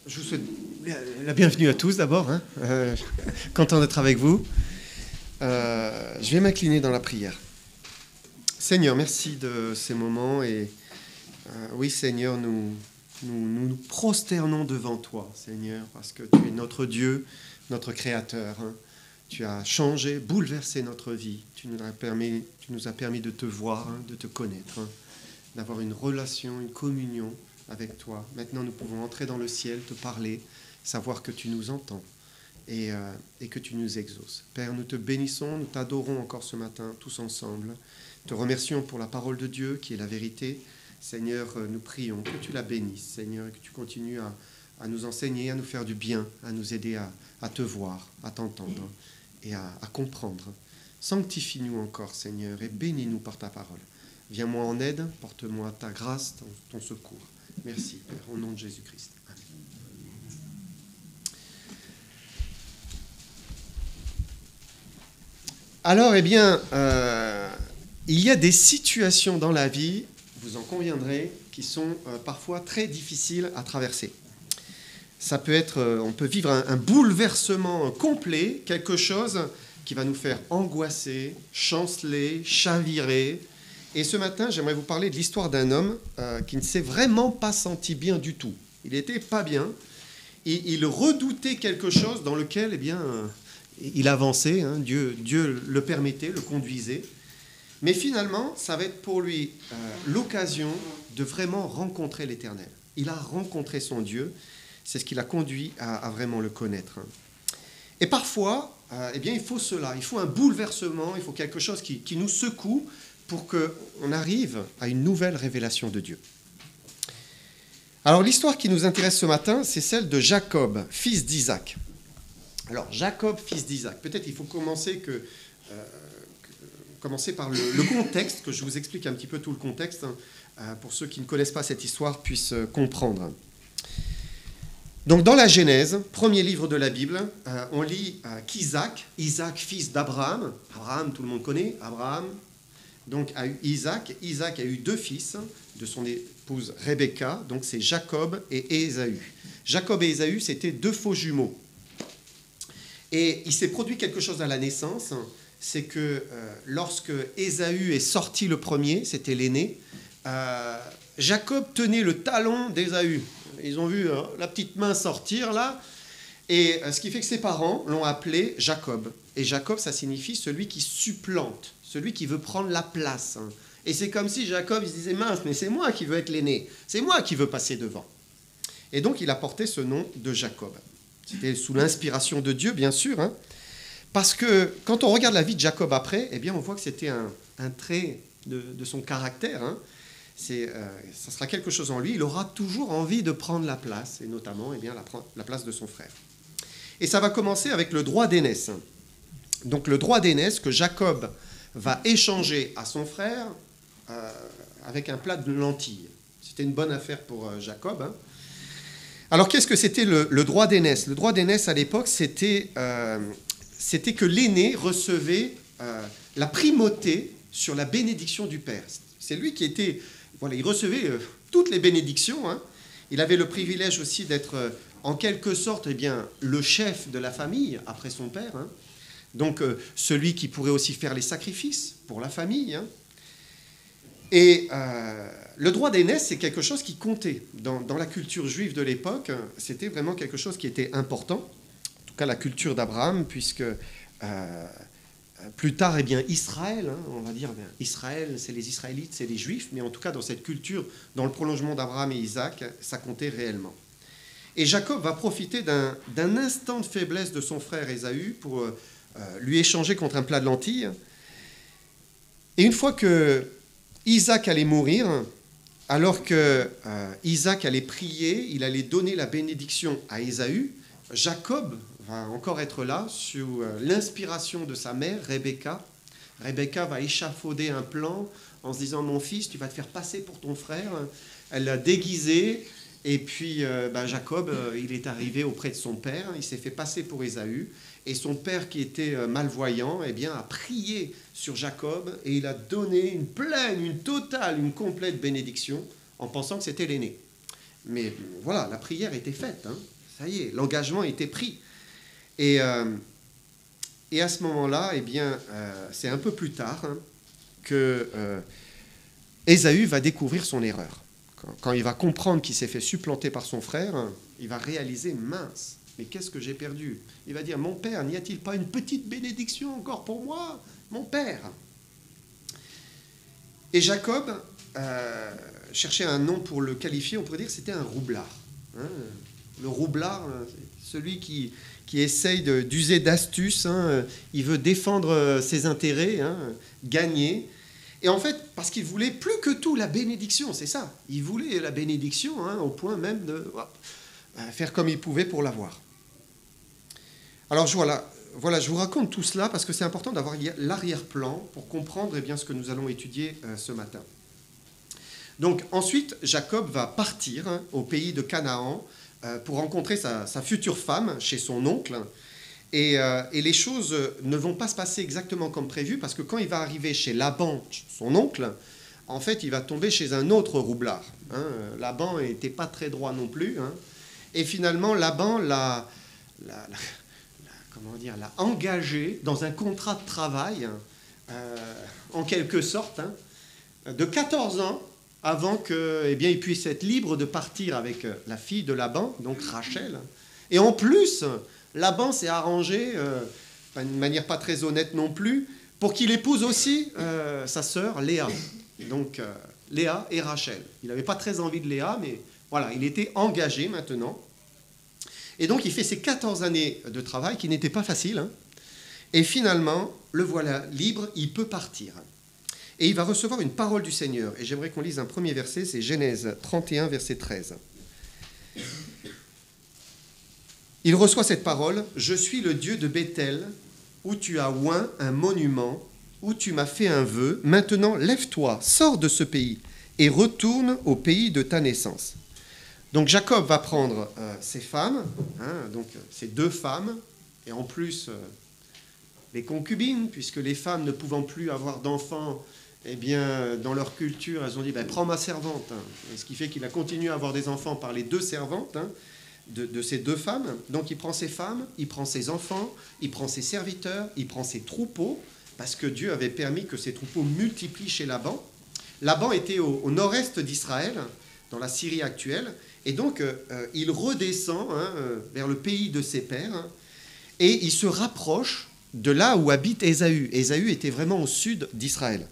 Je vous souhaite la bienvenue à tous d'abord. Content d'être avec vous. Je vais m'incliner dans la prière. Seigneur, merci de ces moments. Et oui, Seigneur, nous prosternons devant toi, Seigneur, parce que tu es notre Dieu, notre Créateur. Tu as changé, bouleversé notre vie. Tu nous as permis de te voir, de te connaître, d'avoir une relation, une communion avec toi. Maintenant, nous pouvons entrer dans le ciel, te parler, savoir que tu nous entends et que tu nous exauces. Père, nous te bénissons, nous t'adorons encore ce matin, tous ensemble. Te remercions pour la parole de Dieu, qui est la vérité. Seigneur, nous prions que tu la bénisses, Seigneur, et que tu continues à nous enseigner, à nous faire du bien, à nous aider à te voir, à t'entendre et à comprendre. Sanctifie-nous encore, Seigneur, et bénis-nous par ta parole. Viens-moi en aide, porte-moi ta grâce, ton secours. Merci, Père, au nom de Jésus-Christ. Amen. Alors, il y a des situations dans la vie, vous en conviendrez, qui sont parfois très difficiles à traverser. Ça peut être, on peut vivre un bouleversement complet, quelque chose qui va nous faire angoisser, chanceler, chavirer. Et ce matin, j'aimerais vous parler de l'histoire d'un homme qui ne s'est vraiment pas senti bien du tout. Il n'était pas bien. Et il redoutait quelque chose dans lequel, il avançait. Dieu le permettait, le conduisait. Mais finalement, ça va être pour lui l'occasion de vraiment rencontrer l'Éternel. Il a rencontré son Dieu. C'est ce qui l'a conduit à vraiment le connaître. Et parfois, il faut cela. Il faut un bouleversement. Il faut quelque chose qui nous secoue pour qu'on arrive à une nouvelle révélation de Dieu. Alors l'histoire qui nous intéresse ce matin, c'est celle de Jacob, fils d'Isaac. Alors Jacob, fils d'Isaac, peut-être il faut commencer par le contexte, que je vous explique un petit peu tout le contexte, pour ceux qui ne connaissent pas cette histoire puissent comprendre. Donc dans la Genèse, premier livre de la Bible, on lit qu'Isaac, fils d'Abraham, Abraham tout le monde connaît, Abraham, donc a eu Isaac. Isaac a eu deux fils de son épouse Rebecca, donc c'est Jacob et Ésaü. Jacob et Ésaü, c'était deux faux jumeaux. Et il s'est produit quelque chose à la naissance, c'est que lorsque Ésaü est sorti le premier, c'était l'aîné, Jacob tenait le talon d'Ésaü. Ils ont vu la petite main sortir là, et ce qui fait que ses parents l'ont appelé Jacob. Et Jacob, ça signifie celui qui supplante, celui qui veut prendre la place. Et c'est comme si Jacob il se disait, mince, mais c'est moi qui veux être l'aîné, c'est moi qui veux passer devant. Et donc il a porté ce nom de Jacob. C'était sous l'inspiration de Dieu, bien sûr, parce que quand on regarde la vie de Jacob après, on voit que c'était un trait de son caractère. Ça sera quelque chose en lui. Il aura toujours envie de prendre la place, et notamment la place de son frère. Et ça va commencer avec le droit d'aînesse. Donc le droit d'aînesse que Jacob va échanger à son frère avec un plat de lentilles. C'était une bonne affaire pour Jacob. Alors qu'est-ce que c'était le droit d'aînesse ? Le droit d'aînesse à l'époque, c'était que l'aîné recevait la primauté sur la bénédiction du père. C'est lui qui était... il recevait toutes les bénédictions. Il avait le privilège aussi d'être en quelque sorte le chef de la famille après son père. Donc celui qui pourrait aussi faire les sacrifices pour la famille. Et le droit d'aînesse, c'est quelque chose qui comptait. Dans la culture juive de l'époque, c'était vraiment quelque chose qui était important. En tout cas, la culture d'Abraham, puisque plus tard, Israël, on va dire, Israël, c'est les Israélites, c'est les Juifs, mais en tout cas, dans cette culture, dans le prolongement d'Abraham et Isaac, ça comptait réellement. Et Jacob va profiter d'un instant de faiblesse de son frère Ésaü pour lui échanger contre un plat de lentilles. Et une fois que Isaac allait mourir, alors que Isaac allait prier, il allait donner la bénédiction à Ésaü, Jacob va encore être là, sous l'inspiration de sa mère, Rebecca. Rebecca va échafauder un plan en se disant « Mon fils, tu vas te faire passer pour ton frère ». Elle l'a déguisé, et puis Jacob, il est arrivé auprès de son père, il s'est fait passer pour Ésaü, et son père, qui était malvoyant, a prié sur Jacob, et il a donné une pleine, une totale, une complète bénédiction, en pensant que c'était l'aîné. Mais voilà, la prière était faite. Hein. Ça y est, l'engagement était pris. Et à ce moment-là, eh bien, c'est un peu plus tard hein, que Ésaü va découvrir son erreur. Quand il va comprendre qu'il s'est fait supplanter par son frère, il va réaliser, mince, mais qu'est-ce que j'ai perdu? Il va dire, mon père, n'y a-t-il pas une petite bénédiction encore pour moi, mon père? Et Jacob cherchait un nom pour le qualifier, on pourrait dire que c'était un roublard. Hein. Le roublard, celui qui essaye d'user d'astuces, hein, il veut défendre ses intérêts, hein, gagner. Et en fait, parce qu'il voulait plus que tout la bénédiction, c'est ça. Il voulait la bénédiction, hein, au point même de faire comme il pouvait pour l'avoir. Alors voilà, je vous raconte tout cela parce que c'est important d'avoir l'arrière-plan pour comprendre eh bien, ce que nous allons étudier ce matin. Donc ensuite, Jacob va partir hein, au pays de Canaan pour rencontrer sa future femme chez son oncle. Et les choses ne vont pas se passer exactement comme prévu, parce que quand il va arriver chez Laban, son oncle, en fait, il va tomber chez un autre roublard. Hein. Laban n'était pas très droit non plus. Hein. Et finalement, Laban l'a engagé dans un contrat de travail, en quelque sorte, hein, de 14 ans, avant qu'il puisse être libre de partir avec la fille de Laban, donc Rachel. Et en plus, Laban s'est arrangé, d'une manière pas très honnête non plus, pour qu'il épouse aussi sa sœur Léa. Donc Léa et Rachel. Il n'avait pas très envie de Léa, mais voilà, il était engagé maintenant. Et donc il fait ces 14 années de travail qui n'étaient pas faciles. Hein. Et finalement, le voilà libre, il peut partir. Et il va recevoir une parole du Seigneur. Et j'aimerais qu'on lise un premier verset, c'est Genèse 31, verset 13. Il reçoit cette parole, « Je suis le Dieu de Béthel, où tu as oint un monument, où tu m'as fait un vœu. Maintenant, lève-toi, sors de ce pays, et retourne au pays de ta naissance. » Donc Jacob va prendre ses femmes, hein, donc ses 2 femmes, et en plus les concubines, puisque les femmes ne pouvant plus avoir d'enfants, eh bien, dans leur culture, elles ont dit « prends ma servante hein. ». Ce qui fait qu'il a continué à avoir des enfants par les 2 servantes, hein, de ces 2 femmes. Donc il prend ses femmes, il prend ses enfants, il prend ses serviteurs, il prend ses troupeaux, parce que Dieu avait permis que ces troupeaux multiplient chez Laban. Laban était au nord-est d'Israël, dans la Syrie actuelle, et donc il redescend hein, vers le pays de ses pères, hein, et il se rapproche de là où habite Ésaü. Ésaü était vraiment au sud d'Israël.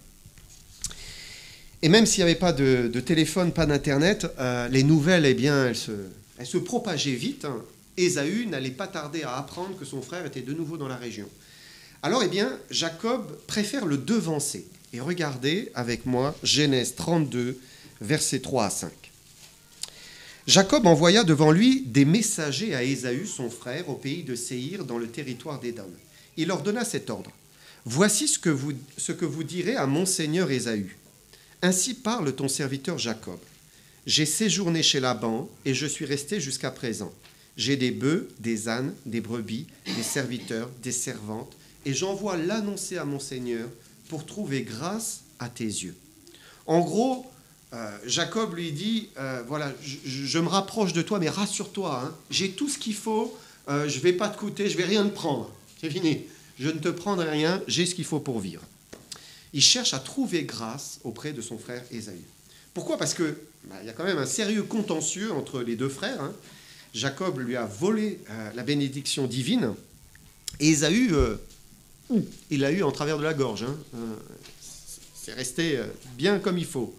Et même s'il n'y avait pas de téléphone, pas d'internet, les nouvelles, eh bien, elles se propageaient vite. Hein. Ésaü n'allait pas tarder à apprendre que son frère était de nouveau dans la région. Alors, eh bien, Jacob préfère le devancer. Et regardez avec moi Genèse 32, versets 3 à 5. Jacob envoya devant lui des messagers à Ésaü, son frère, au pays de Séhir, dans le territoire d'Édom. Il leur donna cet ordre. « Voici ce que vous direz à mon seigneur Ésaü. Ainsi parle ton serviteur Jacob. J'ai séjourné chez Laban et je suis resté jusqu'à présent. J'ai des bœufs, des ânes, des brebis, des serviteurs, des servantes, et j'envoie l'annoncer à mon Seigneur pour trouver grâce à tes yeux. » En gros, Jacob lui dit, voilà, je me rapproche de toi, mais rassure-toi, hein, j'ai tout ce qu'il faut, je ne vais pas te coûter, je ne vais rien te prendre. C'est fini, je ne te prendrai rien, j'ai ce qu'il faut pour vivre. Il cherche à trouver grâce auprès de son frère Ésaü. Pourquoi ? Parce qu'il y a quand même un sérieux contentieux entre les 2 frères. Hein. Jacob lui a volé la bénédiction divine. Et Ésaü, il l'a eu en travers de la gorge. Hein. C'est resté bien comme il faut.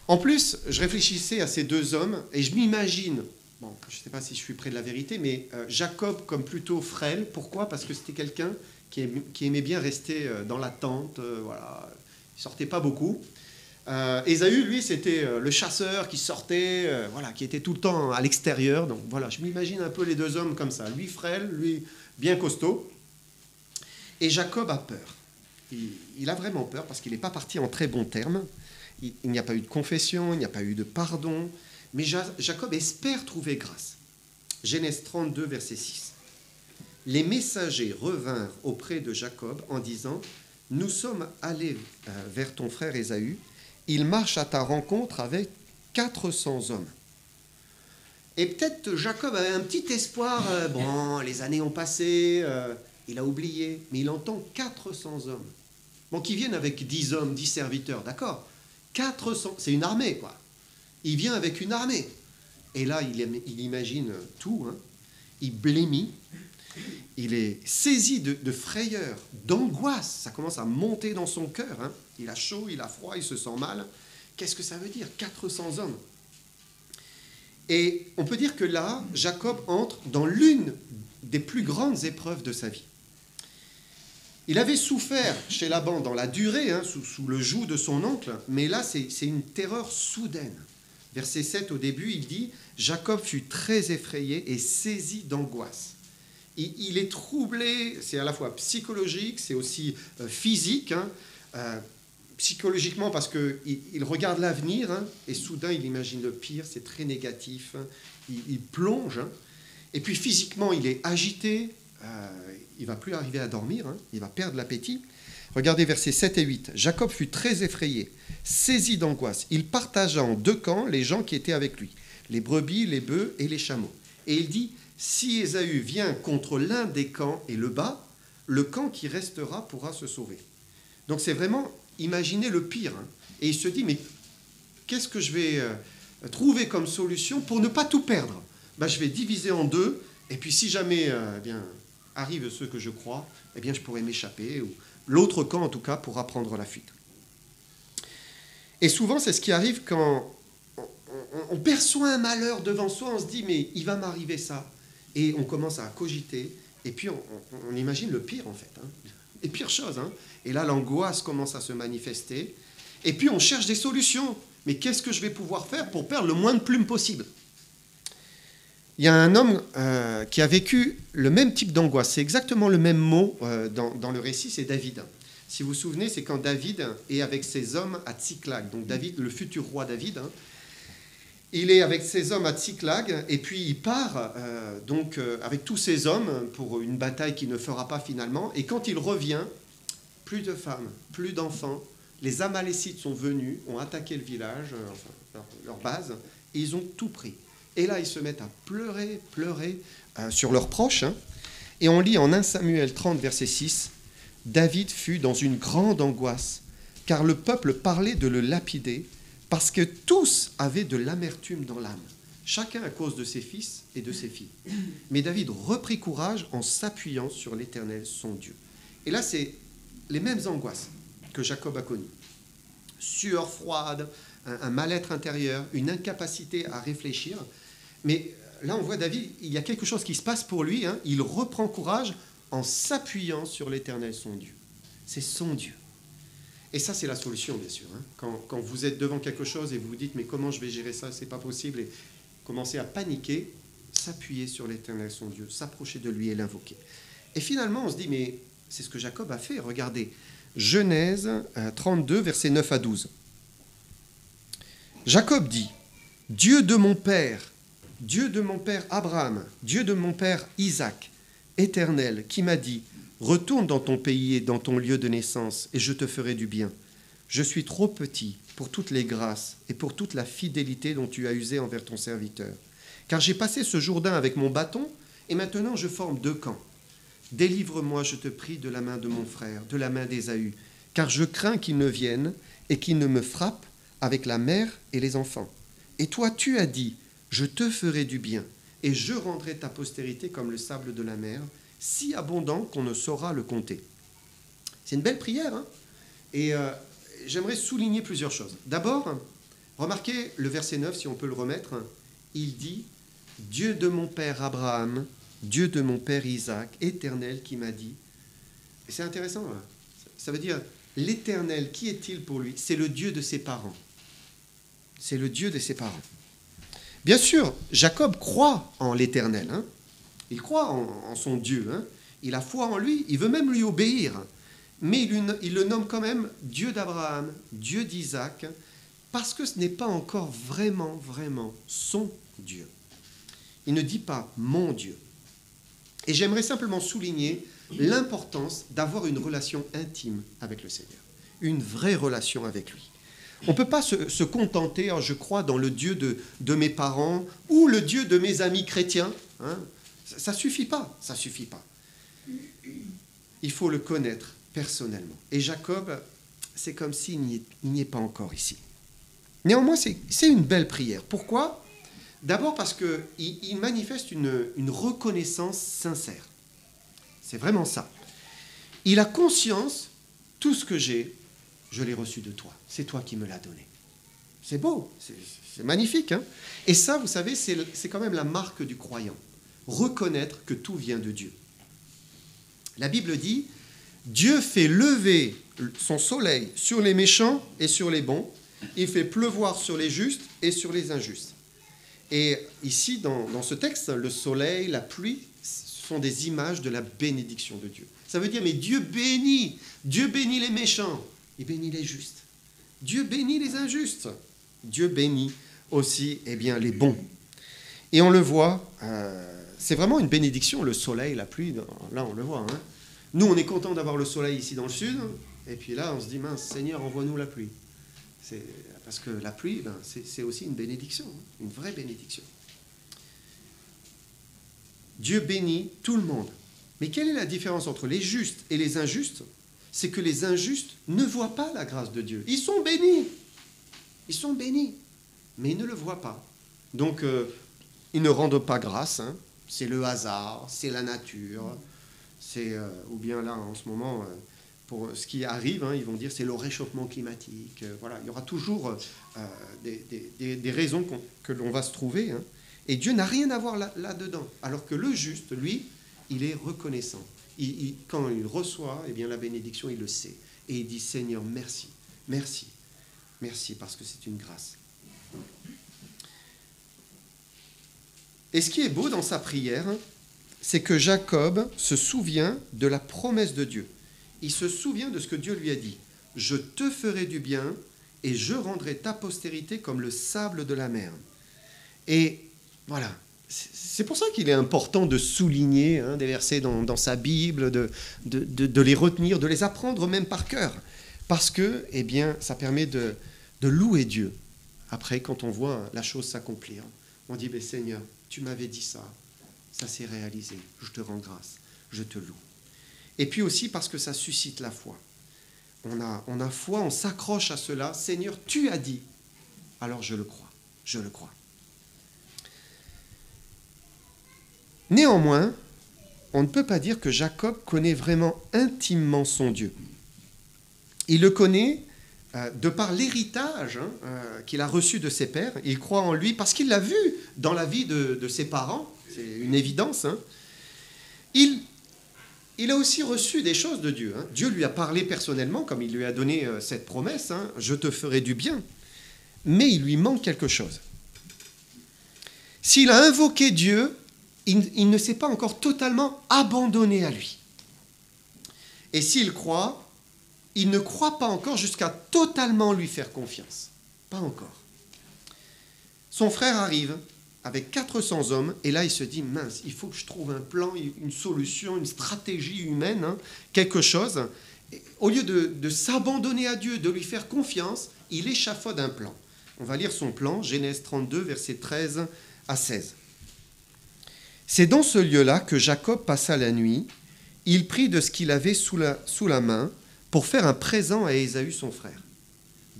En plus, je réfléchissais à ces 2 hommes et je m'imagine, bon, je ne sais pas si je suis près de la vérité, mais Jacob comme plutôt frêle. Pourquoi ? Parce que c'était quelqu'un qui aimait bien rester dans la tente, voilà. Il ne sortait pas beaucoup. Ésaü, lui, c'était le chasseur qui sortait, voilà, qui était tout le temps à l'extérieur. Donc voilà, je m'imagine un peu les 2 hommes comme ça. Lui frêle, lui bien costaud. Et Jacob a peur. Il a vraiment peur parce qu'il n'est pas parti en très bons termes. Il n'y a pas eu de confession, il n'y a pas eu de pardon. Mais Jacob espère trouver grâce. Genèse 32, verset 6. Les messagers revinrent auprès de Jacob en disant « Nous sommes allés vers ton frère Ésaü. Il marche à ta rencontre avec 400 hommes. Et peut-être Jacob avait un petit espoir, bon, les années ont passé, il a oublié, mais il entend 400 hommes. Bon, qui viennent avec 10 hommes, 10 serviteurs, d'accord. 400, c'est une armée, quoi. Il vient avec une armée. Et là, il imagine tout, hein. Il blêmit, il est saisi de frayeur, d'angoisse. Ça commence à monter dans son cœur, hein. Il a chaud, il a froid, il se sent mal. Qu'est-ce que ça veut dire, 400 hommes? Et on peut dire que là, Jacob entre dans l'une des plus grandes épreuves de sa vie. Il avait souffert chez Laban dans la durée, hein, sous le joug de son oncle, mais là, c'est une terreur soudaine. Verset 7, au début, il dit « Jacob fut très effrayé et saisi d'angoisse. » Il est troublé, c'est à la fois psychologique, c'est aussi physique, hein, psychologiquement parce qu'il regarde l'avenir, hein, et soudain il imagine le pire, c'est très négatif, hein, il plonge, hein, et puis physiquement il est agité, il ne va plus arriver à dormir, hein, il va perdre l'appétit. Regardez versets 7 et 8. Jacob fut très effrayé, saisi d'angoisse. Il partagea en 2 camps les gens qui étaient avec lui, les brebis, les bœufs et les chameaux. Et il dit, si Ésaü vient contre l'un des camps et le bat, le camp qui restera pourra se sauver. Donc c'est vraiment imaginer le pire, hein. Et il se dit, mais qu'est-ce que je vais trouver comme solution pour ne pas tout perdre? Ben, je vais diviser en 2, et puis si jamais eh bien, arrive ce que je crois, eh bien, je pourrai m'échapper, ou l'autre camp en tout cas pourra prendre la fuite. Et souvent c'est ce qui arrive quand on perçoit un malheur devant soi, on se dit, mais il va m'arriver ça, et on commence à cogiter, et puis on imagine le pire en fait, hein. Les pires choses, hein. Et là, l'angoisse commence à se manifester. Et puis, on cherche des solutions. Mais qu'est-ce que je vais pouvoir faire pour perdre le moins de plumes possible? Il y a un homme qui a vécu le même type d'angoisse. C'est exactement le même mot dans le récit, c'est David. Si vous vous souvenez, c'est quand David est avec ses hommes à Tsiklag. Donc, David, le futur roi David, hein, il est avec ses hommes à Tsiklag, et puis il part avec tous ses hommes pour une bataille qu'il ne fera pas finalement. Et quand il revient, plus de femmes, plus d'enfants. Les Amalécites sont venus, ont attaqué le village, leur base, et ils ont tout pris. Et là, ils se mettent à pleurer sur leurs proches. Hein. Et on lit en 1 Samuel 30, verset 6, « David fut dans une grande angoisse, car le peuple parlait de le lapider, parce que tous avaient de l'amertume dans l'âme, chacun à cause de ses fils et de ses filles. Mais David reprit courage en s'appuyant sur l'Éternel, son Dieu. » Et là, c'est les mêmes angoisses que Jacob a connues. Sueur froide, un mal-être intérieur, une incapacité à réfléchir. Mais là, on voit David, il y a quelque chose qui se passe pour lui. Hein, il reprend courage en s'appuyant sur l'Éternel, son Dieu. C'est son Dieu. Et ça, c'est la solution, bien sûr. Hein. Quand vous êtes devant quelque chose et vous vous dites « mais comment je vais gérer ça? C'est pas possible » et commencez à paniquer, s'appuyer sur l'Éternel, son Dieu, s'approcher de lui et l'invoquer. Et finalement, on se dit « mais c'est ce que Jacob a fait. » Regardez, Genèse 32, versets 9 à 12. Jacob dit « Dieu de mon père Abraham, Dieu de mon père Isaac, Éternel, qui m'a dit « Retourne dans ton pays et dans ton lieu de naissance, et je te ferai du bien. Je suis trop petit pour toutes les grâces et pour toute la fidélité dont tu as usé envers ton serviteur. Car j'ai passé ce Jourdain avec mon bâton, et maintenant je forme 2 camps. Délivre-moi, je te prie, de la main de mon frère, de la main d'Ésaü, car je crains qu'il ne vienne et qu'il ne me frappe avec la mère et les enfants. Et toi, tu as dit, je te ferai du bien, et je rendrai ta postérité comme le sable de la mer, si abondant qu'on ne saura le compter. » C'est une belle prière, hein, et j'aimerais souligner plusieurs choses. D'abord, remarquez le verset 9, si on peut le remettre. Il dit « Dieu de mon père Abraham, Dieu de mon père Isaac, Éternel qui m'a dit. » Et c'est intéressant, là. Ça veut dire, l'Éternel, qui est-il pour lui? C'est le Dieu de ses parents. C'est le Dieu de ses parents. Bien sûr, Jacob croit en l'Éternel. Hein. Il croit en son Dieu. Hein. Il a foi en lui, il veut même lui obéir. Mais il le nomme quand même Dieu d'Abraham, Dieu d'Isaac, parce que ce n'est pas encore vraiment son Dieu. Il ne dit pas « mon Dieu ». Et j'aimerais simplement souligner l'importance d'avoir une relation intime avec le Seigneur, une vraie relation avec lui. On ne peut pas se contenter, je crois, dans le Dieu de mes parents ou le Dieu de mes amis chrétiens. Hein. Ça ne suffit pas, ça suffit pas. Il faut le connaître personnellement. Et Jacob, c'est comme s'il n'y est pas encore ici. Néanmoins, c'est une belle prière. Pourquoi ? D'abord parce qu'il manifeste une reconnaissance sincère. C'est vraiment ça. Il a conscience, tout ce que j'ai, je l'ai reçu de toi. C'est toi qui me l'as donné. C'est beau, c'est magnifique. Hein ? Et ça, vous savez, c'est quand même la marque du croyant. Reconnaître que tout vient de Dieu. La Bible dit, Dieu fait lever son soleil sur les méchants et sur les bons. Il fait pleuvoir sur les justes et sur les injustes. Et ici, dans ce texte, le soleil, la pluie, ce sont des images de la bénédiction de Dieu. Ça veut dire, mais Dieu bénit les méchants, il bénit les justes. Dieu bénit les injustes. Dieu bénit aussi les bons. Et on le voit, c'est vraiment une bénédiction, le soleil, la pluie, là on le voit. Hein. Nous, on est content d'avoir le soleil ici dans le sud, et puis là, on se dit, mince, Seigneur, envoie-nous la pluie. Parce que la pluie, c'est aussi une bénédiction, une vraie bénédiction. Dieu bénit tout le monde. Mais quelle est la différence entre les justes et les injustes ? C'est que les injustes ne voient pas la grâce de Dieu. Ils sont bénis, mais ils ne le voient pas. Donc, ils ne rendent pas grâce. Hein. C'est le hasard, c'est la nature, ou bien là, en ce moment... pour ce qui arrive, ils vont dire c'est le réchauffement climatique. Voilà, il y aura toujours des raisons que l'on va se trouver. Hein. Et Dieu n'a rien à voir là-dedans. Alors que le juste, lui, il est reconnaissant. Quand il reçoit la bénédiction, il le sait. Et il dit Seigneur, merci, merci, merci, parce que c'est une grâce. Et ce qui est beau dans sa prière, c'est que Jacob se souvient de la promesse de Dieu. Il se souvient de ce que Dieu lui a dit. « Je te ferai du bien et je rendrai ta postérité comme le sable de la mer. » Et voilà, c'est pour ça qu'il est important de souligner des versets dans sa Bible, de les retenir, de les apprendre même par cœur. Parce que, ça permet de louer Dieu. Après, quand on voit la chose s'accomplir, on dit « Seigneur, tu m'avais dit ça, ça s'est réalisé, je te rends grâce, je te loue. » Et puis aussi parce que ça suscite la foi. On a foi, on s'accroche à cela. Seigneur, tu as dit. Alors je le crois, je le crois. Néanmoins, on ne peut pas dire que Jacob connaît vraiment intimement son Dieu. Il le connaît de par l'héritage qu'il a reçu de ses pères. Il croit en lui parce qu'il l'a vu dans la vie de ses parents. C'est une évidence. Hein. Il a aussi reçu des choses de Dieu. Hein. Dieu lui a parlé personnellement, comme il lui a donné cette promesse, « Je te ferai du bien ». Mais il lui manque quelque chose. S'il a invoqué Dieu, il ne s'est pas encore totalement abandonné à lui. Et s'il croit, il ne croit pas encore jusqu'à totalement lui faire confiance. Pas encore. Son frère arrive avec 400 hommes, et là il se dit, mince, il faut que je trouve un plan, une solution, une stratégie humaine, quelque chose. Et au lieu de s'abandonner à Dieu, de lui faire confiance, il échafaude un plan. On va lire son plan, Genèse 32, versets 13 à 16. C'est dans ce lieu-là que Jacob passa la nuit. Il prit de ce qu'il avait sous la main pour faire un présent à Ésaü son frère.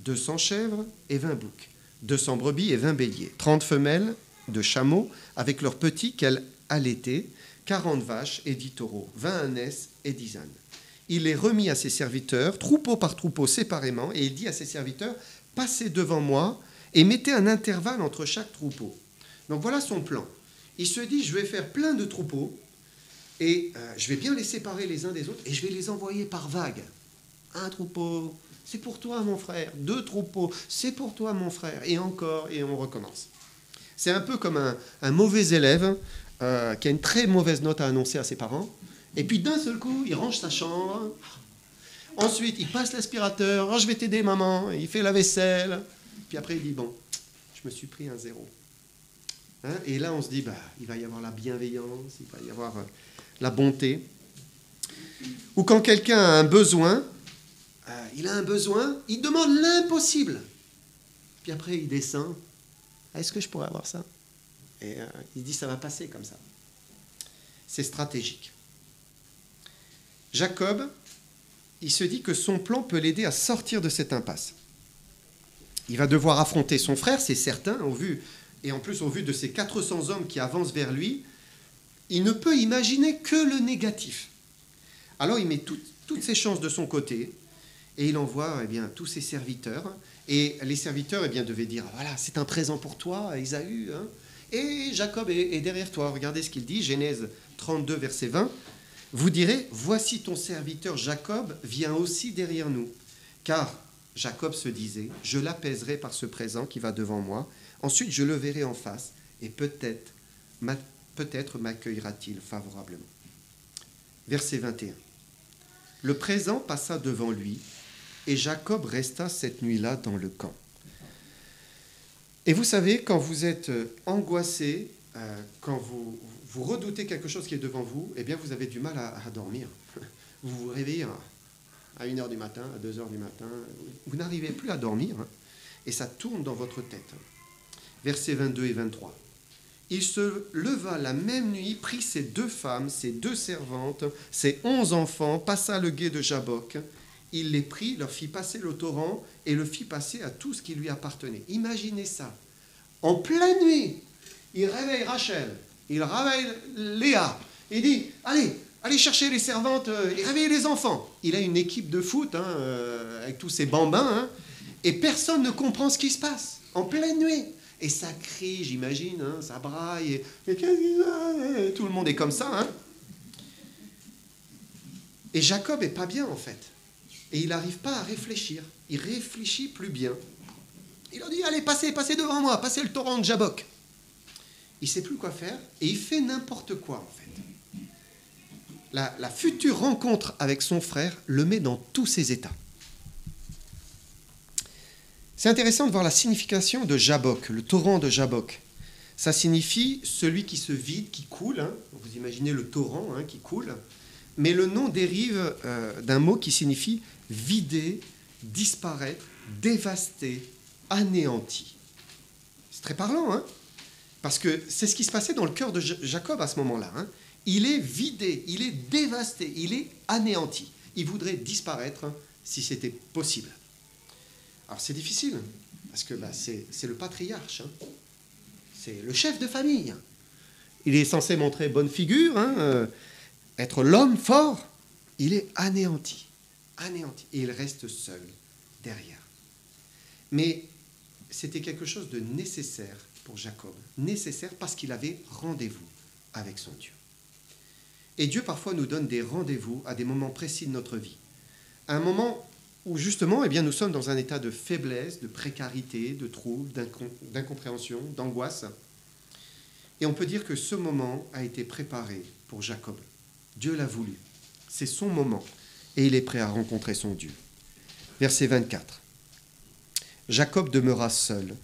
200 chèvres et 20 boucs, 200 brebis et 20 béliers, 30 femelles de chameaux avec leurs petits qu'elle allaitait, 40 vaches et 10 taureaux, 20 ânesses et 10 ânes. Il les remit à ses serviteurs, troupeau par troupeau séparément, et il dit à ses serviteurs, « Passez devant moi et mettez un intervalle entre chaque troupeau. » Donc voilà son plan. Il se dit, je vais faire plein de troupeaux, et je vais bien les séparer les uns des autres, et je vais les envoyer par vagues. Un troupeau, c'est pour toi mon frère. 2 troupeaux, c'est pour toi mon frère. Et encore, et on recommence. C'est un peu comme un mauvais élève qui a une très mauvaise note à annoncer à ses parents. Et puis d'un seul coup, il range sa chambre. Ensuite, il passe l'aspirateur. « Oh, je vais t'aider, maman. » Il fait la vaisselle. Puis après, il dit « Bon, je me suis pris un 0. » Et là, on se dit il va y avoir la bienveillance, il va y avoir la bonté. Ou quand quelqu'un a un besoin, il demande l'impossible. puis après il descend. Est-ce que je pourrais avoir ça? Et il dit, ça va passer comme ça. C'est stratégique. Jacob, il se dit que son plan peut l'aider à sortir de cette impasse. Il va devoir affronter son frère, c'est certain, et en plus au vu de ces 400 hommes qui avancent vers lui, il ne peut imaginer que le négatif. Alors il met toutes ses chances de son côté, et il envoie tous ses serviteurs, et les serviteurs devaient dire, voilà, c'est un présent pour toi, Ésaü, hein. Et Jacob est derrière toi. Regardez ce qu'il dit, Genèse 32, verset 20. Vous direz, voici ton serviteur Jacob vient aussi derrière nous. Car Jacob se disait, je l'apaiserai par ce présent qui va devant moi. Ensuite, je le verrai en face et peut-être m'accueillera-t-il favorablement. Verset 21. Le présent passa devant lui et Jacob resta cette nuit-là dans le camp. Et vous savez, quand vous êtes angoissé, quand vous redoutez quelque chose qui est devant vous, eh bien vous avez du mal à dormir. Vous vous réveillez à 1h du matin, à 2h du matin, vous n'arrivez plus à dormir, hein, et ça tourne dans votre tête. Versets 22 et 23. Il se leva la même nuit, prit ses 2 femmes, ses 2 servantes, ses 11 enfants, passa le gué de Jabbok. Il les prit, leur fit passer le torrent et le fit passer à tout ce qui lui appartenait. Imaginez ça. En pleine nuit, il réveille Rachel, il réveille Léa. Il dit, allez chercher les servantes et réveillez les enfants. Il a une équipe de foot avec tous ces bambins, hein, et personne ne comprend ce qui se passe. En pleine nuit. Et ça crie, j'imagine, hein, ça braille. Et tout le monde est comme ça. Hein. Et Jacob n'est pas bien, en fait. Et il n'arrive pas à réfléchir. Il réfléchit plus bien. Il leur dit, allez, passez devant moi, passez le torrent de Jabbok. Il ne sait plus quoi faire et il fait n'importe quoi, en fait. La future rencontre avec son frère le met dans tous ses états. C'est intéressant de voir la signification de Jabbok, le torrent de Jabbok. Ça signifie celui qui se vide, qui coule. Hein. Vous imaginez le torrent hein, qui coule. Mais le nom dérive d'un mot qui signifie vider, disparaître, dévaster, anéanti. C'est très parlant, hein, parce que c'est ce qui se passait dans le cœur de Jacob à ce moment-là. Hein. Il est vidé, il est dévasté, il est anéanti. Il voudrait disparaître hein, si c'était possible. Alors c'est difficile, parce que c'est le patriarche, hein. C'est le chef de famille. Il est censé montrer bonne figure, hein, être l'homme fort. Il est anéanti, et il reste seul derrière. Mais c'était quelque chose de nécessaire pour Jacob, nécessaire parce qu'il avait rendez-vous avec son Dieu. Et Dieu parfois nous donne des rendez-vous à des moments précis de notre vie, à un moment où justement nous sommes dans un état de faiblesse, de précarité, de trouble, d'incompréhension, d'angoisse. Et on peut dire que ce moment a été préparé pour Jacob. Dieu l'a voulu. C'est son moment. Et il est prêt à rencontrer son Dieu. Verset 24. Jacob demeura seul.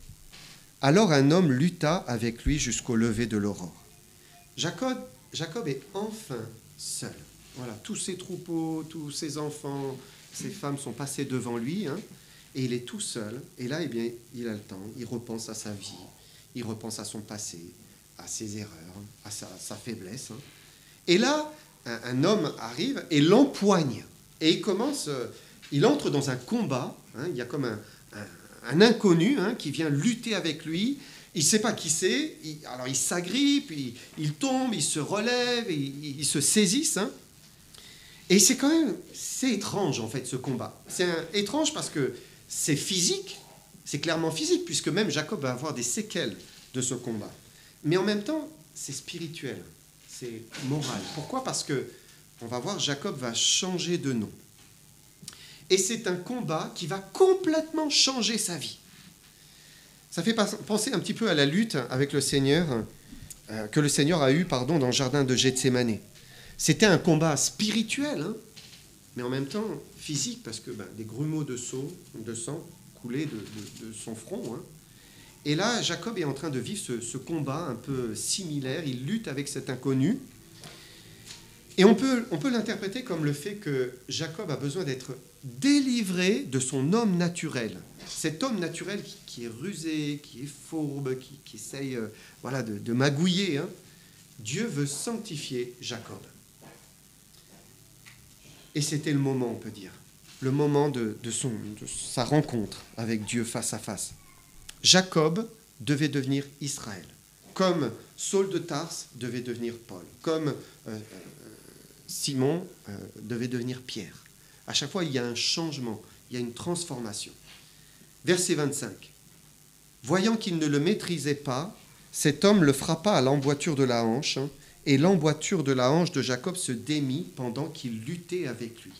Alors un homme lutta avec lui jusqu'au lever de l'aurore. Jacob est enfin seul. Voilà, tous ses troupeaux, tous ses enfants, ses femmes sont passés devant lui, hein, et il est tout seul. Et là, il a le temps, il repense à sa vie, il repense à son passé, à ses erreurs, à sa faiblesse. Hein. Et là, un homme arrive et l'empoigne. Et il entre dans un combat. Hein, il y a comme un inconnu hein, qui vient lutter avec lui. Il ne sait pas qui c'est. Alors il s'agrippe, il tombe, il se relève, il se saisissent. Hein. Et c'est étrange en fait ce combat. C'est étrange parce que c'est physique, c'est clairement physique, puisque même Jacob va avoir des séquelles de ce combat. Mais en même temps, c'est spirituel, c'est moral. Pourquoi ? Parce que, on va voir, Jacob va changer de nom. Et c'est un combat qui va complètement changer sa vie. Ça fait penser un petit peu à la lutte avec le Seigneur, que le Seigneur a eu dans le jardin de Gethsémani. C'était un combat spirituel, hein, mais en même temps physique, parce que des grumeaux de sang coulaient de son front. Hein. Et là, Jacob est en train de vivre ce combat un peu similaire. Il lutte avec cet inconnu. Et on peut l'interpréter comme le fait que Jacob a besoin d'être délivrer de son homme naturel. Cet homme naturel qui est rusé, qui est fourbe, qui essaye de magouiller. Hein. Dieu veut sanctifier Jacob. Et c'était le moment, on peut dire, le moment de sa rencontre avec Dieu face à face. Jacob devait devenir Israël, comme Saul de Tarse devait devenir Paul, comme Simon devait devenir Pierre. À chaque fois, il y a un changement, il y a une transformation. Verset 25. Voyant qu'il ne le maîtrisait pas, cet homme le frappa à l'emboîture de la hanche, et l'emboîture de la hanche de Jacob se démit pendant qu'il luttait avec lui.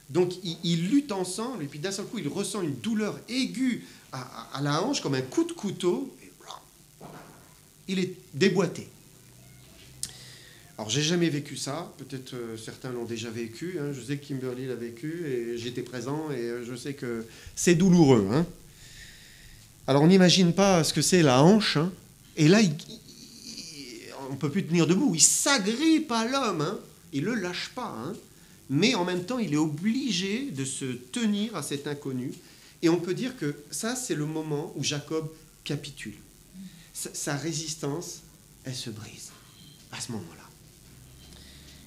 Donc, ils luttent ensemble, et puis d'un seul coup, il ressent une douleur aiguë à la hanche, comme un coup de couteau, et il est déboîté. Alors, j'ai jamais vécu ça, peut-être certains l'ont déjà vécu, hein. Je sais que Kimberly l'a vécu, et j'étais présent, et je sais que c'est douloureux. Hein. Alors, on n'imagine pas ce que c'est la hanche, hein. Et là, on ne peut plus tenir debout, il s'agrippe à l'homme, hein. Il ne le lâche pas, hein. Mais en même temps, il est obligé de se tenir à cet inconnu, et on peut dire que ça, c'est le moment où Jacob capitule. Sa résistance, elle se brise à ce moment-là.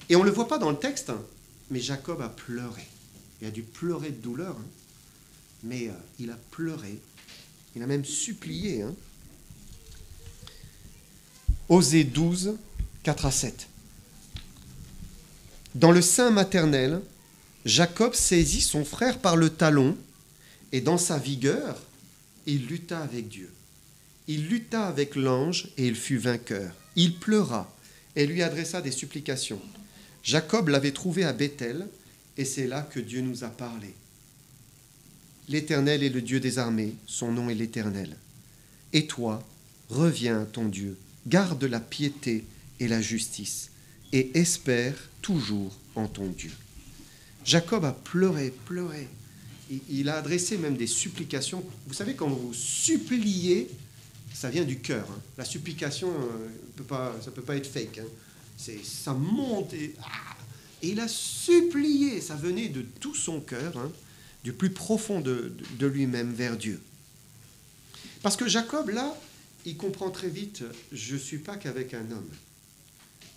Et on ne le voit pas dans le texte, mais Jacob a pleuré. Il a dû pleurer de douleur, hein. Mais il a pleuré. Il a même supplié. Hein. Osée 12, 4 à 7. Dans le sein maternel, Jacob saisit son frère par le talon, et dans sa vigueur, il lutta avec Dieu. Il lutta avec l'ange, et il fut vainqueur. Il pleura, et lui adressa des supplications. Jacob l'avait trouvé à Béthel, et c'est là que Dieu nous a parlé. L'Éternel est le Dieu des armées, son nom est l'Éternel. Et toi, reviens à ton Dieu, garde la piété et la justice, et espère toujours en ton Dieu. Jacob a pleuré. Il a adressé même des supplications. Vous savez, quand vous suppliez, ça vient du cœur. Hein. La supplication, ça ne peut pas être fake. Hein. Ça monte et il a supplié. Ça venait de tout son cœur, hein, du plus profond de lui-même vers Dieu. Parce que Jacob, là, il comprend très vite, je ne suis pas qu'avec un homme.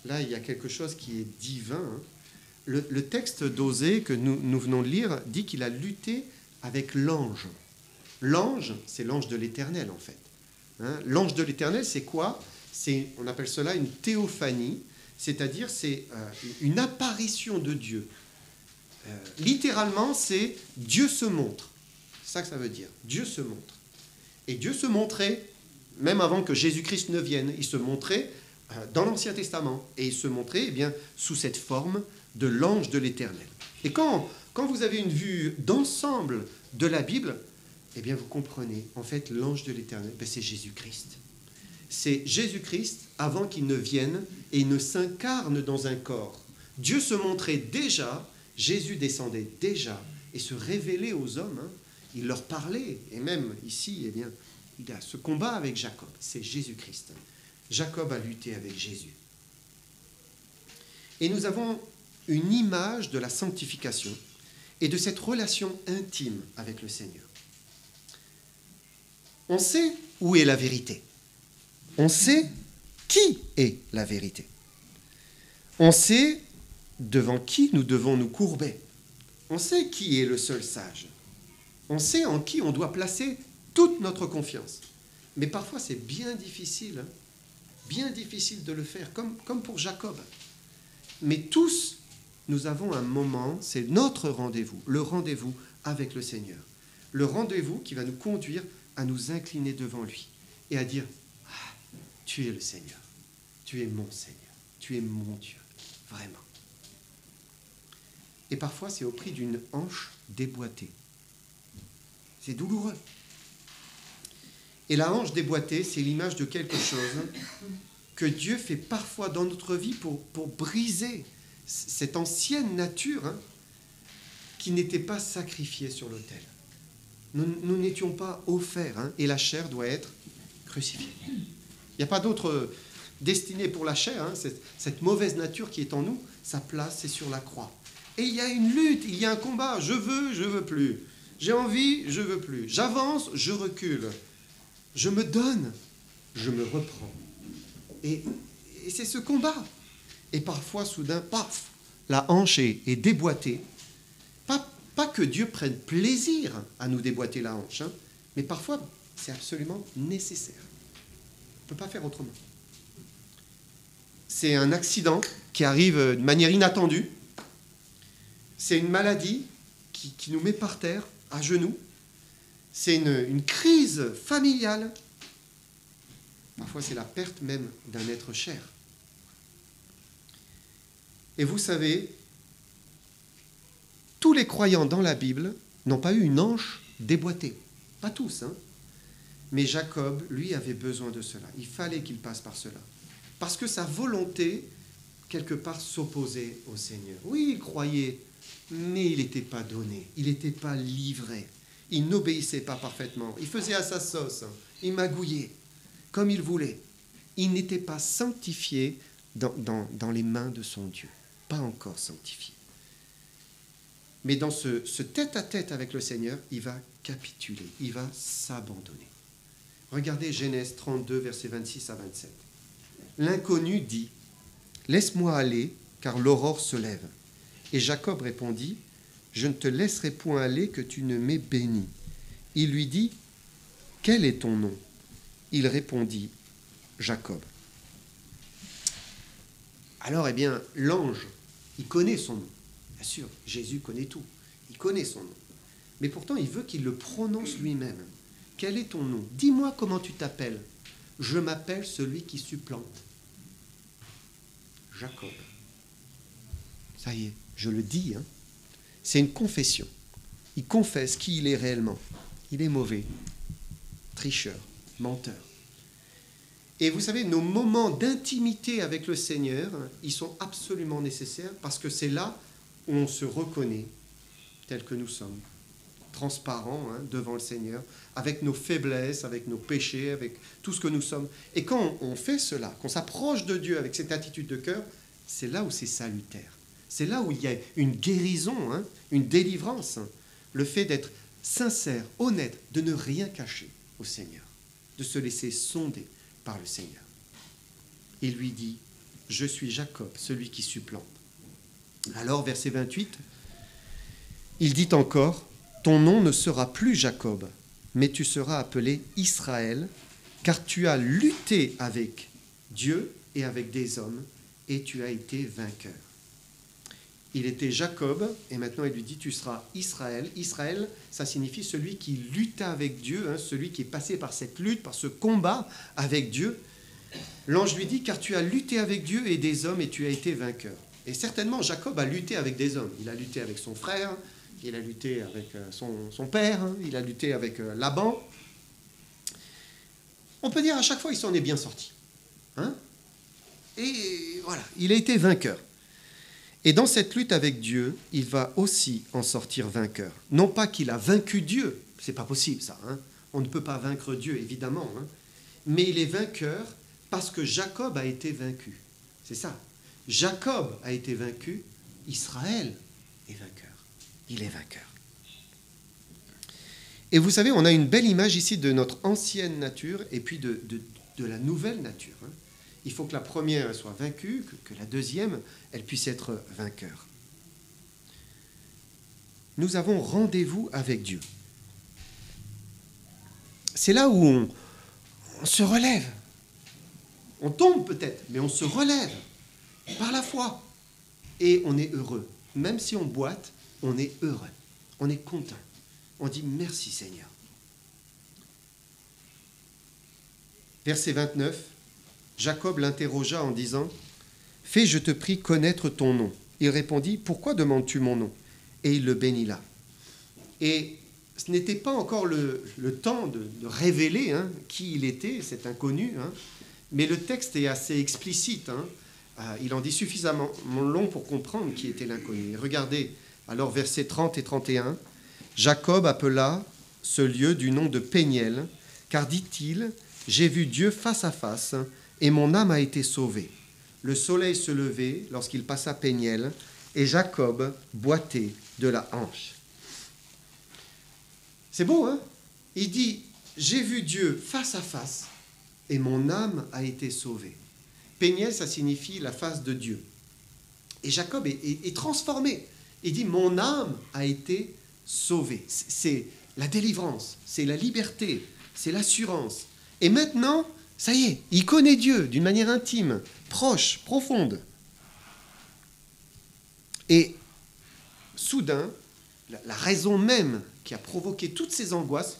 Là, il y a quelque chose qui est divin. Hein. Le texte d'Osée que nous venons de lire dit qu'il a lutté avec l'ange. L'ange, c'est l'ange de l'Éternel, en fait. Hein, l'ange de l'Éternel, c'est quoi? On appelle cela une théophanie, c'est-à-dire c'est une apparition de Dieu. Littéralement, c'est Dieu se montre. C'est ça que ça veut dire. Dieu se montre. Et Dieu se montrait, même avant que Jésus-Christ ne vienne, il se montrait dans l'Ancien Testament. Et il se montrait sous cette forme de l'ange de l'Éternel. Et quand vous avez une vue d'ensemble de la Bible, eh bien vous comprenez, en fait, l'ange de l'Éternel, c'est Jésus-Christ. C'est Jésus-Christ avant qu'il ne vienne et ne s'incarne dans un corps. Dieu se montrait déjà, Jésus descendait déjà et se révélait aux hommes. Hein. Il leur parlait. Et même ici, eh bien, il y a ce combat avec Jacob. C'est Jésus-Christ. Jacob a lutté avec Jésus. Et nous avons une image de la sanctification et de cette relation intime avec le Seigneur. On sait où est la vérité. On sait qui est la vérité. On sait devant qui nous devons nous courber. On sait qui est le seul sage. On sait en qui on doit placer toute notre confiance. Mais parfois, c'est bien difficile de le faire, comme pour Jacob. Mais tous, nous avons un moment, c'est notre rendez-vous, le rendez-vous avec le Seigneur. Le rendez-vous qui va nous conduire à nous incliner devant lui et à dire « Tu es le Seigneur, tu es mon Seigneur, tu es mon Dieu, vraiment. » Et parfois, c'est au prix d'une hanche déboîtée. C'est douloureux. Et la hanche déboîtée, c'est l'image de quelque chose que Dieu fait parfois dans notre vie pour briser cette ancienne nature, hein, qui n'était pas sacrifiée sur l'autel. Nous n'étions pas offerts, hein, et la chair doit être crucifiée. Il n'y a pas d'autre destinée pour la chair. Hein, cette mauvaise nature qui est en nous, sa place, c'est sur la croix. Et il y a une lutte, il y a un combat. Je veux plus. J'ai envie, je veux plus. J'avance, je recule. Je me donne, je me reprends. Et c'est ce combat. Et parfois, soudain, paf, la hanche est déboîtée. Pas que Dieu prenne plaisir à nous déboîter la hanche, hein, mais parfois, c'est absolument nécessaire. On ne peut pas faire autrement. C'est un accident qui arrive de manière inattendue. C'est une maladie qui nous met par terre, à genoux. C'est une crise familiale. Parfois, c'est la perte même d'un être cher. Et vous savez, tous les croyants dans la Bible n'ont pas eu une hanche déboîtée. Pas tous, hein. Mais Jacob, lui, avait besoin de cela. Il fallait qu'il passe par cela. Parce que sa volonté, quelque part, s'opposait au Seigneur. Oui, il croyait, mais il n'était pas donné. Il n'était pas livré. Il n'obéissait pas parfaitement. Il faisait à sa sauce. Il magouillait comme il voulait. Il n'était pas sanctifié dans les mains de son Dieu. Pas encore sanctifié. Mais dans ce tête-à-tête avec le Seigneur, il va capituler. Il va s'abandonner. Regardez Genèse 32, versets 26 à 27. L'inconnu dit « Laisse-moi aller, car l'aurore se lève. » Et Jacob répondit « Je ne te laisserai point aller que tu ne m'aies béni. » Il lui dit « Quel est ton nom ?» Il répondit « Jacob. » Alors, eh bien, l'ange, il connaît son nom. Bien sûr, Jésus connaît tout. Il connaît son nom. Mais pourtant, il veut qu'il le prononce lui-même. « Quel est ton nom ? Dis-moi comment tu t'appelles. » « Je m'appelle celui qui supplante. » Jacob. Ça y est, je le dis. Hein. C'est une confession. Il confesse qui il est réellement. Il est mauvais, tricheur, menteur. Et vous savez, nos moments d'intimité avec le Seigneur, ils sont absolument nécessaires parce que c'est là où on se reconnaît tel que nous sommes, transparents hein, devant le Seigneur, avec nos faiblesses, avec nos péchés, avec tout ce que nous sommes. Et quand on fait cela, qu'on s'approche de Dieu avec cette attitude de cœur, c'est là où c'est salutaire. C'est là où il y a une guérison, hein, une délivrance. Le fait d'être sincère, honnête, de ne rien cacher au Seigneur, de se laisser sonder par le Seigneur. Il lui dit, « Je suis Jacob, celui qui supplante. » Alors, verset 28, il dit encore, « Ton nom ne sera plus Jacob, mais tu seras appelé Israël, car tu as lutté avec Dieu et avec des hommes, et tu as été vainqueur. » Il était Jacob, et maintenant il lui dit, tu seras Israël. Israël, ça signifie celui qui lutta avec Dieu, hein, celui qui est passé par cette lutte, par ce combat avec Dieu. L'ange lui dit, car tu as lutté avec Dieu et des hommes, et tu as été vainqueur. Et certainement, Jacob a lutté avec des hommes. Il a lutté avec son frère, il a lutté avec son père, hein, il a lutté avec Laban. On peut dire à chaque fois, il s'en est bien sorti. Hein, et voilà, il a été vainqueur. Et dans cette lutte avec Dieu, il va aussi en sortir vainqueur. Non pas qu'il a vaincu Dieu, c'est pas possible ça, hein. On ne peut pas vaincre Dieu, évidemment, hein. Mais il est vainqueur parce que Jacob a été vaincu. C'est ça. Jacob a été vaincu, Israël est vainqueur. Il est vainqueur. Et vous savez, on a une belle image ici de notre ancienne nature et puis de la nouvelle nature, hein. Il faut que la première soit vaincue, que la deuxième, elle puisse être vainqueur. Nous avons rendez-vous avec Dieu. C'est là où on se relève. On tombe peut-être, mais on se relève par la foi. Et on est heureux. Même si on boite, on est heureux. On est content. On dit merci Seigneur. Verset 29. Jacob l'interrogea en disant « Fais, je te prie, connaître ton nom. » Il répondit « Pourquoi demandes-tu mon nom ?» Et il le bénit là. Et ce n'était pas encore le temps de révéler hein, qui il était, cet inconnu, hein, mais le texte est assez explicite. Hein. Il en dit suffisamment long pour comprendre qui était l'inconnu. Regardez, alors versets 30 et 31, « Jacob appela ce lieu du nom de Péniel, car dit-il, j'ai vu Dieu face à face, et mon âme a été sauvée. Le soleil se levait lorsqu'il passa Péniel, et Jacob boitait de la hanche. C'est beau, hein? Il dit, j'ai vu Dieu face à face et mon âme a été sauvée. Péniel, ça signifie la face de Dieu. Et Jacob est transformé. Il dit, mon âme a été sauvée. C'est la délivrance, c'est la liberté, c'est l'assurance. Et maintenant, ça y est, il connaît Dieu d'une manière intime, proche, profonde. Et soudain, la raison même qui a provoqué toutes ces angoisses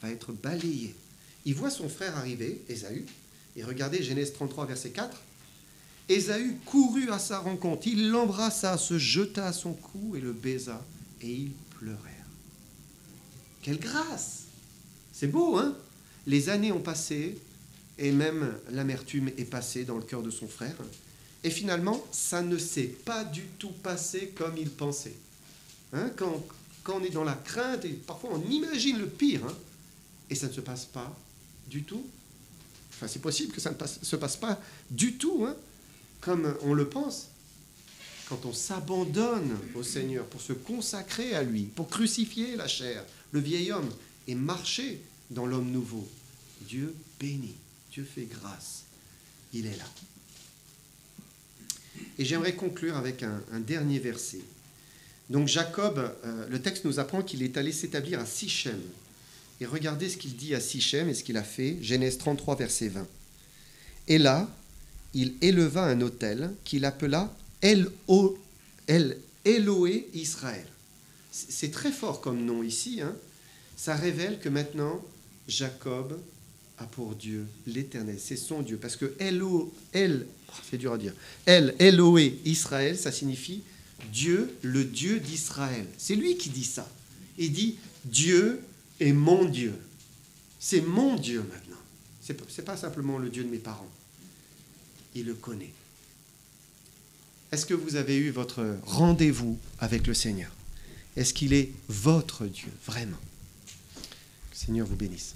va être balayée. Il voit son frère arriver, Ésaü, et regardez Genèse 33, verset 4. Ésaü courut à sa rencontre, il l'embrassa, se jeta à son cou et le baisa, et ils pleurèrent. Quelle grâce! C'est beau, hein? Les années ont passé, et même l'amertume est passée dans le cœur de son frère. Et finalement, ça ne s'est pas du tout passé comme il pensait. Hein? Quand on est dans la crainte, et parfois on imagine le pire, hein? Et ça ne se passe pas du tout. Enfin, c'est possible que ça ne se passe pas du tout, hein? Comme on le pense. Quand on s'abandonne au Seigneur pour se consacrer à lui, pour crucifier la chair, le vieil homme, et marcher dans l'homme nouveau, Dieu bénit, Dieu fait grâce. Il est là. Et j'aimerais conclure avec un dernier verset. Donc Jacob, le texte nous apprend qu'il est allé s'établir à Sichem. Et regardez ce qu'il dit à Sichem et ce qu'il a fait. Genèse 33, verset 20. Et là, il éleva un autel qu'il appela Eloé Israël. C'est très fort comme nom ici. Hein. Ça révèle que maintenant, Jacob a pour Dieu l'Éternel. C'est son Dieu. Parce que c'est dur à dire. Eloé Israël, ça signifie Dieu, le Dieu d'Israël. C'est lui qui dit ça. Il dit Dieu est mon Dieu. C'est mon Dieu maintenant. C'est pas simplement le Dieu de mes parents. Il le connaît. Est-ce que vous avez eu votre rendez-vous avec le Seigneur? Est-ce qu'il est votre Dieu, vraiment? Que le Seigneur vous bénisse.